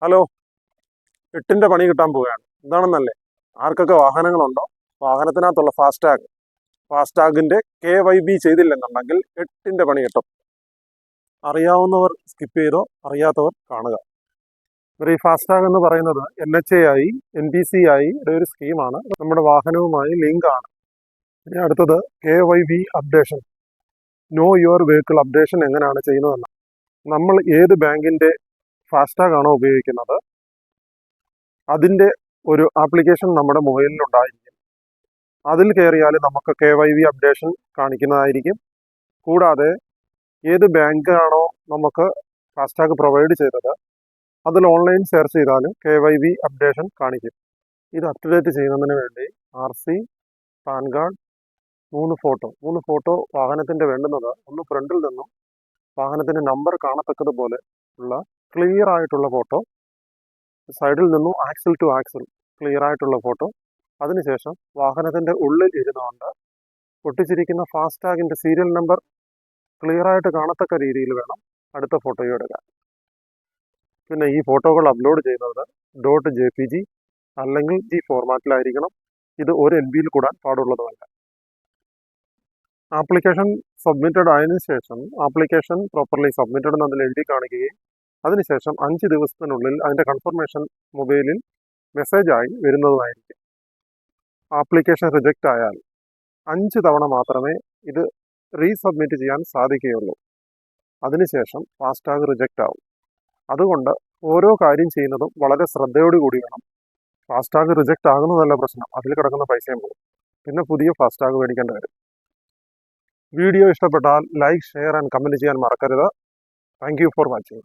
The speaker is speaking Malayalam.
ഹലോ, എട്ടിൻ്റെ പണി കിട്ടാൻ പോവുകയാണ്. എന്താണെന്നല്ലേ, ആർക്കൊക്കെ വാഹനങ്ങളുണ്ടോ വാഹനത്തിനകത്തുള്ള ഫാസ്ടാഗിൻ്റെ KYB ചെയ്തില്ലെന്നുണ്ടെങ്കിൽ എട്ടിൻ്റെ പണി കിട്ടും. അറിയാവുന്നവർ സ്കിപ്പ് ചെയ്തോ, അറിയാത്തവർ കാണുക. ഈ ഫാസ്ടാഗ് എന്ന് പറയുന്നത് NHAI NPCI ഒരു സ്കീമാണ്. നമ്മുടെ വാഹനവുമായി ലിങ്ക് ആണ്. ഇനി അടുത്തത് KYB updation, no your vehicle updation എങ്ങനെയാണ് ചെയ്യുന്നതെന്ന്. നമ്മൾ ഏത് ബാങ്കിൻ്റെ ഫാസ്ടാഗ് ആണോ ഉപയോഗിക്കുന്നത് അതിൻ്റെ ഒരു ആപ്ലിക്കേഷൻ നമ്മുടെ മൊബൈലിലുണ്ടായിരിക്കും. അതിൽ കയറിയാൽ നമുക്ക് KYB അപ്ഡേഷൻ കാണിക്കുന്നതായിരിക്കും. കൂടാതെ ഏത് ബാങ്കാണോ നമുക്ക് ഫാസ്ടാഗ് പ്രൊവൈഡ് ചെയ്തത് അതിൽ ഓൺലൈൻ സെർച്ച് ചെയ്താൽ KYB അപ്ഡേഷൻ കാണിക്കും. ഇത് അപ് ടു ഡേറ്റ് ചെയ്യുന്നതിന് വേണ്ടി RC, പാൻ കാർഡ്, 3 ഫോട്ടോ വാഹനത്തിൻ്റെ വേണ്ടുന്നത്. ഒന്ന് ഫ്രണ്ടിൽ നിന്നും വാഹനത്തിൻ്റെ നമ്പർ കാണത്തക്കതുപോലെ ഉള്ള ക്ലിയർ ആയിട്ടുള്ള ഫോട്ടോ, സൈഡിൽ നിന്നും ആക്സിൽ ടു ആക്സിൽ ക്ലിയർ ആയിട്ടുള്ള ഫോട്ടോ. അതിനുശേഷം വാഹനത്തിൻ്റെ ഉള്ളിൽ ഇരുന്നുകൊണ്ട് ഒട്ടിച്ചിരിക്കുന്ന ഫാസ്ടാഗിൻ്റെ സീരിയൽ നമ്പർ ക്ലിയർ ആയിട്ട് കാണത്തക്ക രീതിയിൽ വേണം അടുത്ത ഫോട്ടോയും എടുക്കാൻ. പിന്നെ ഈ ഫോട്ടോകൾ അപ്ലോഡ് ചെയ്യുന്നത് .jpg അല്ലെങ്കിൽ G ഫോർമാറ്റിലായിരിക്കണം. ഇത് ഒരു MB കൂടാൻ പാടുള്ളതുമല്ല. ആപ്ലിക്കേഷൻ സബ്മിറ്റഡ് ആയതിനു ശേഷം ആപ്ലിക്കേഷൻ പ്രോപ്പർലി സബ്മിറ്റഡ് എന്നതിൽ എഴുതി കാണിക്കുകയും അതിനുശേഷം 5 ദിവസത്തിനുള്ളിൽ അതിൻ്റെ കൺഫർമേഷൻ മൊബൈലിൽ മെസ്സേജായി വരുന്നതുമായിരിക്കും. ആപ്ലിക്കേഷൻ റിജക്റ്റ് ആയാൽ 5 തവണ മാത്രമേ ഇത് റീസബ്മിറ്റ് ചെയ്യാൻ സാധിക്കുകയുള്ളൂ. അതിനുശേഷം ഫാസ്ടാഗ് റിജക്റ്റ് ആവും. അതുകൊണ്ട് ഓരോ കാര്യം ചെയ്യുന്നതും വളരെ ശ്രദ്ധയോടുകൂടി വേണം. ഫാസ്ടാഗ് റിജക്റ്റ് ആകുന്നതല്ല പ്രശ്നം, അതിൽ കിടക്കുന്ന പൈസയും പോകും. പിന്നെ പുതിയ ഫാസ്ടാഗ് മേടിക്കേണ്ടി വരും. വീഡിയോ ഇഷ്ടപ്പെട്ടാൽ ലൈക്ക്, ഷെയർ ആൻഡ് കമൻറ്റ് ചെയ്യാൻ മറക്കരുത്. Thank you for watching.